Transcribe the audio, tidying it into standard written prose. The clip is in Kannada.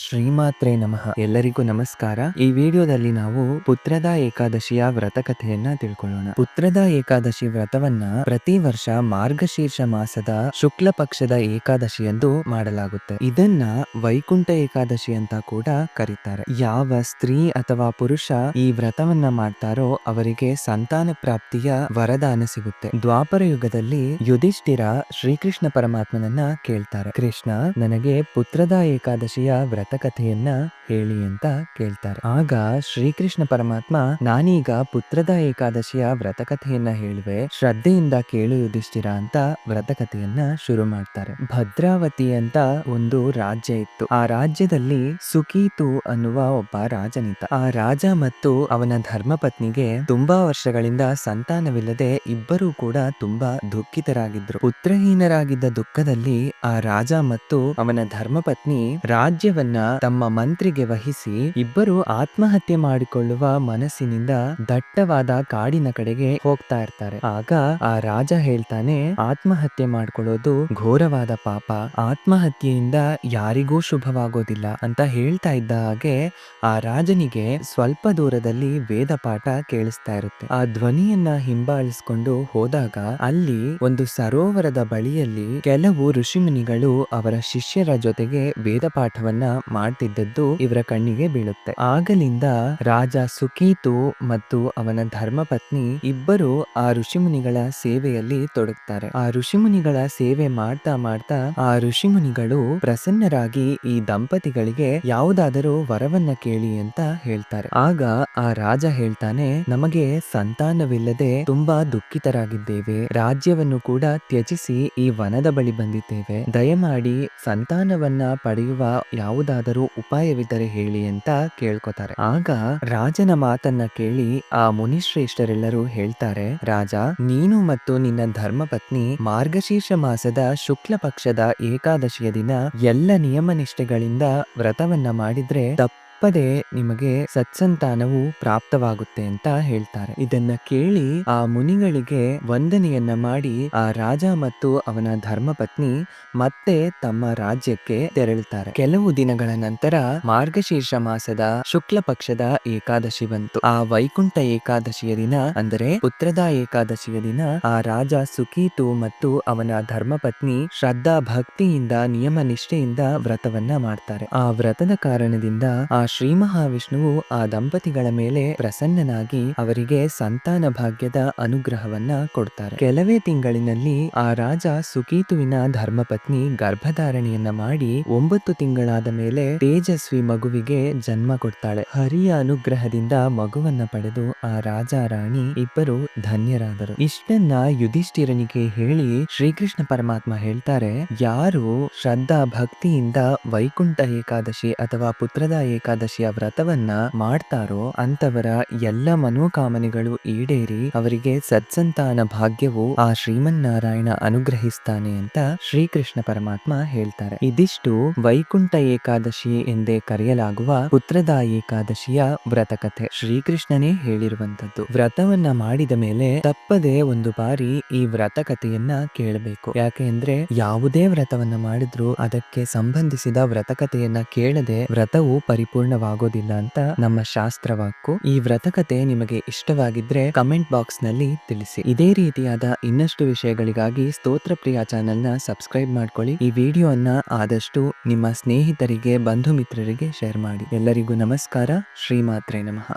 ಶ್ರೀಮಾತ್ರೇ ನಮಃ. ಎಲ್ಲರಿಗೂ ನಮಸ್ಕಾರ. ಈ ವಿಡಿಯೋದಲ್ಲಿ ನಾವು ಪುತ್ರದ ಏಕಾದಶಿಯ ವ್ರತಕಥೆಯನ್ನ ತಿಳ್ಕೊಳ್ಳೋಣ. ಪುತ್ರದ ಏಕಾದಶಿ ವ್ರತವನ್ನ ಪ್ರತಿ ವರ್ಷ ಮಾರ್ಗಶೀರ್ಷ ಮಾಸದ ಶುಕ್ಲ ಪಕ್ಷದ ಏಕಾದಶಿಯಂದು ಮಾಡಲಾಗುತ್ತೆ. ಇದನ್ನ ವೈಕುಂಠ ಏಕಾದಶಿ ಅಂತ ಕೂಡ ಕರೀತಾರೆ. ಯಾವ ಸ್ತ್ರೀ ಅಥವಾ ಪುರುಷ ಈ ವ್ರತವನ್ನ ಮಾಡ್ತಾರೋ ಅವರಿಗೆ ಸಂತಾನ ಪ್ರಾಪ್ತಿಯ ವರದಾನ ಸಿಗುತ್ತೆ. ದ್ವಾಪರ ಯುಗದಲ್ಲಿ ಯುಧಿಷ್ಠಿರ ಶ್ರೀಕೃಷ್ಣ ಪರಮಾತ್ಮನನ್ನ ಕೇಳ್ತಾರೆ, ಕೃಷ್ಣ ನನಗೆ ಪುತ್ರದ ಏಕಾದಶಿಯ ವ್ರತಕಥೆಯನ್ನ ಹೇಳಿ ಅಂತ ಕೇಳ್ತಾರೆ. ಆಗ ಶ್ರೀಕೃಷ್ಣ ಪರಮಾತ್ಮ, ನಾನೀಗ ಪುತ್ರದ ಏಕಾದಶಿಯ ವ್ರತಕಥೆಯನ್ನ ಹೇಳುವೆ, ಶ್ರದ್ಧೆಯಿಂದ ಕೇಳು ಯುಧಿಷ್ಠಿರ ಅಂತ ವ್ರತಕಥೆಯನ್ನ ಶುರು ಮಾಡ್ತಾರೆ. ಭದ್ರಾವತಿ ಅಂತ ಒಂದು ರಾಜ್ಯ ಇತ್ತು. ಆ ರಾಜ್ಯದಲ್ಲಿ ಸುಕೀತು ಅನ್ನುವ ಒಬ್ಬ ರಾಜನಿದ್ದ. ಆ ರಾಜ ಮತ್ತು ಅವನ ಧರ್ಮಪತ್ನಿಗೆ ತುಂಬಾ ವರ್ಷಗಳಿಂದ ಸಂತಾನವಿಲ್ಲದೆ ಇಬ್ಬರೂ ಕೂಡ ತುಂಬಾ ದುಃಖಿತರಾಗಿದ್ರು. ಪುತ್ರಹೀನರಾಗಿದ್ದ ದುಃಖದಲ್ಲಿ ಆ ರಾಜ ಮತ್ತು ಅವನ ಧರ್ಮಪತ್ನಿ ರಾಜ್ಯವನ್ನ ತಮ್ಮ ಮಂತ್ರಿಗೆ ವಹಿಸಿ ಇಬ್ಬರು ಆತ್ಮಹತ್ಯೆ ಮಾಡಿಕೊಳ್ಳುವ ಮನಸ್ಸಿನಿಂದ ದಟ್ಟವಾದ ಕಾಡಿನ ಕಡೆಗೆ ಹೋಗ್ತಾ ಇರ್ತಾರೆ. ಆಗ ಆ ರಾಜ ಹೇಳ್ತಾನೆ, ಆತ್ಮಹತ್ಯೆ ಮಾಡ್ಕೊಳ್ಳೋದು ಘೋರವಾದ ಪಾಪ, ಆತ್ಮಹತ್ಯೆಯಿಂದ ಯಾರಿಗೂ ಶುಭವಾಗೋದಿಲ್ಲ ಅಂತ ಹೇಳ್ತಾ ಇದ್ದ ಹಾಗೆ ಆ ರಾಜನಿಗೆ ಸ್ವಲ್ಪ ದೂರದಲ್ಲಿ ವೇದ ಪಾಠ ಕೇಳಿಸ್ತಾ ಇರುತ್ತೆ. ಆ ಧ್ವನಿಯನ್ನ ಹಿಂಬಾಲಿಸ್ಕೊಂಡು ಹೋದಾಗ ಅಲ್ಲಿ ಒಂದು ಸರೋವರದ ಬಳಿಯಲ್ಲಿ ಕೆಲವು ಋಷಿಮುನಿಗಳು ಅವರ ಶಿಷ್ಯರ ಜೊತೆಗೆ ವೇದ ಪಾಠವನ್ನ ಮಾಡ್ತಿದ್ದದ್ದು ಇವರ ಕಣ್ಣಿಗೆ ಬೀಳುತ್ತೆ. ಆಗಲಿಂದ ರಾಜ ಸುಕೀತು ಮತ್ತು ಅವನ ಧರ್ಮಪತ್ನಿ ಇಬ್ಬರು ಆ ಋಷಿಮುನಿಗಳ ಸೇವೆಯಲ್ಲಿ ತೊಡಗ್ತಾರೆ. ಆ ಋಷಿಮುನಿಗಳ ಸೇವೆ ಮಾಡ್ತಾ ಮಾಡ್ತಾ ಆ ಋಷಿಮುನಿಗಳು ಪ್ರಸನ್ನರಾಗಿ ಈ ದಂಪತಿಗಳಿಗೆ ಯಾವುದಾದರೂ ವರವನ್ನ ಕೇಳಿ ಅಂತ ಹೇಳ್ತಾರೆ. ಆಗ ಆ ರಾಜ ಹೇಳ್ತಾನೆ, ನಮಗೆ ಸಂತಾನವಿಲ್ಲದೆ ತುಂಬಾ ದುಃಖಿತರಾಗಿದ್ದೇವೆ, ರಾಜ್ಯವನ್ನು ಕೂಡ ತ್ಯಜಿಸಿ ಈ ವನದ ಬಳಿ ಬಂದಿದ್ದೇವೆ, ದಯಮಾಡಿ ಸಂತಾನವನ್ನ ಪಡೆಯುವ ಯಾವುದಾದರೂ ಉಪಾಯವಿದ್ದರೆ ಹೇಳಿ ಅಂತ ಕೇಳ್ಕೊತಾರೆ. ಆಗ ರಾಜನ ಮಾತನ್ನ ಕೇಳಿ ಆ ಮುನಿಶ್ರೇಷ್ಠರೆಲ್ಲರೂ ಹೇಳ್ತಾರೆ, ರಾಜ, ನೀನು ಮತ್ತು ನಿನ್ನ ಧರ್ಮಪತ್ನಿ ಮಾರ್ಗಶೀರ್ಷ ಮಾಸದ ಶುಕ್ಲ ಪಕ್ಷದ ಏಕಾದಶಿಯ ದಿನ ಎಲ್ಲ ನಿಯಮ ನಿಷ್ಠೆಗಳಿಂದ ವ್ರತವನ್ನ ಮಾಡಿದ್ರೆ ತಪ್ಪದೆ ನಿಮಗೆ ಸತ್ಸಂತಾನವು ಪ್ರಾಪ್ತವಾಗುತ್ತೆ ಅಂತ ಹೇಳ್ತಾರೆ. ಇದನ್ನ ಕೇಳಿ ಆ ಮುನಿಗಳಿಗೆ ವಂದನೆಯನ್ನ ಮಾಡಿ ಆ ರಾಜ ಮತ್ತು ಅವನ ಧರ್ಮಪತ್ನಿ ಮತ್ತೆ ತಮ್ಮ ರಾಜ್ಯಕ್ಕೆ ತೆರಳುತ್ತಾರೆ. ಕೆಲವು ದಿನಗಳ ನಂತರ ಮಾರ್ಗಶೀರ್ಷ ಮಾಸದ ಶುಕ್ಲ ಪಕ್ಷದ ಏಕಾದಶಿ ಬಂತು. ಆ ವೈಕುಂಠ ಏಕಾದಶಿಯ ದಿನ ಅಂದರೆ ಪುತ್ರದ ಏಕಾದಶಿಯ ದಿನ ಆ ರಾಜ ಸುಕೀತು ಮತ್ತು ಅವನ ಧರ್ಮಪತ್ನಿ ಶ್ರದ್ಧಾ ಭಕ್ತಿಯಿಂದ ನಿಯಮ ನಿಷ್ಠೆಯಿಂದ ವ್ರತವನ್ನ ಮಾಡ್ತಾರೆ. ಆ ವ್ರತದ ಕಾರಣದಿಂದ ಆ ಶ್ರೀ ಮಹಾವಿಷ್ಣುವು ಆ ದಂಪತಿಗಳ ಮೇಲೆ ಪ್ರಸನ್ನನಾಗಿ ಅವರಿಗೆ ಸಂತಾನ ಭಾಗ್ಯದ ಅನುಗ್ರಹವನ್ನ ಕೊಡ್ತಾರೆ. ಕೆಲವೇ ತಿಂಗಳಿನಲ್ಲಿ ಆ ರಾಜ ಸುಕೀತುವಿನ ಧರ್ಮಪತ್ನಿ ಗರ್ಭಧಾರಣೆಯನ್ನ ಮಾಡಿ 9 ತಿಂಗಳಾದ ಮೇಲೆ ತೇಜಸ್ವಿ ಮಗುವಿಗೆ ಜನ್ಮ ಕೊಡ್ತಾಳೆ. ಹರಿಯ ಅನುಗ್ರಹದಿಂದ ಮಗುವನ್ನ ಪಡೆದು ಆ ರಾಜ ರಾಣಿ ಇಬ್ಬರು ಧನ್ಯರಾದರು. ಇಷ್ಟನ್ನ ಯುಧಿಷ್ಠಿರನಿಗೆ ಹೇಳಿ ಶ್ರೀಕೃಷ್ಣ ಪರಮಾತ್ಮ ಹೇಳ್ತಾರೆ, ಯಾರು ಶ್ರದ್ಧಾ ಭಕ್ತಿಯಿಂದ ವೈಕುಂಠ ಏಕಾದಶಿ ಅಥವಾ ಪುತ್ರದ ಏಕಾದಶಿಯ ವ್ರತವನ್ನ ಮಾಡ್ತಾರೋ ಅಂತವರ ಎಲ್ಲ ಮನೋಕಾಮನೆಗಳು ಈಡೇರಿ ಅವರಿಗೆ ಸತ್ಸಂತಾನ ಭಾಗ್ಯವು ಆ ಶ್ರೀಮನ್ನಾರಾಯಣ ಅನುಗ್ರಹಿಸ್ತಾನೆ ಅಂತ ಶ್ರೀಕೃಷ್ಣ ಪರಮಾತ್ಮ ಹೇಳ್ತಾರೆ. ಇದಿಷ್ಟು ವೈಕುಂಠ ಏಕಾದಶಿ ಎಂದೇ ಕರೆಯಲಾಗುವ ಪುತ್ರದ ಏಕಾದಶಿಯ ವ್ರತಕಥೆ. ಶ್ರೀಕೃಷ್ಣನೇ ಹೇಳಿರುವಂತದ್ದು. ವ್ರತವನ್ನ ಮಾಡಿದ ಮೇಲೆ ತಪ್ಪದೆ ಒಂದು ಬಾರಿ ಈ ವ್ರತಕಥೆಯನ್ನ ಕೇಳಬೇಕು. ಯಾಕೆ ಅಂದ್ರೆ ಯಾವುದೇ ವ್ರತವನ್ನ ಮಾಡಿದ್ರು ಅದಕ್ಕೆ ಸಂಬಂಧಿಸಿದ ವ್ರತಕಥೆಯನ್ನ ಕೇಳದೆ ವ್ರತವು ಪರಿಪೂರ್ಣವಾಗೋದಿಲ್ಲ ಅಂತ ನಮ್ಮ ಶಾಸ್ತ್ರವಾಕ್ಕು. ಈ ವ್ರತಕಥೆ ನಿಮಗೆ ಇಷ್ಟವಾಗಿದ್ರೆ ಕಮೆಂಟ್ ಬಾಕ್ಸ್ ನಲ್ಲಿ ತಿಳಿಸಿ. ಇದೇ ರೀತಿಯಾದ ಇನ್ನಷ್ಟು ವಿಷಯಗಳಿಗಾಗಿ ಸ್ತೋತ್ರ ಪ್ರಿಯ ಚಾನೆಲ್ ನ ಸಬ್ಸ್ಕ್ರೈಬ್ ಮಾಡ್ಕೊಳ್ಳಿ. ಈ ವಿಡಿಯೋವನ್ನ ಆದಷ್ಟು ನಿಮ್ಮ ಸ್ನೇಹಿತರಿಗೆ ಬಂಧು ಮಿತ್ರರಿಗೆ ಶೇರ್ ಮಾಡಿ. ಎಲ್ಲರಿಗೂ ನಮಸ್ಕಾರ. ಶ್ರೀಮಾತ್ರೇ ನಮಃ.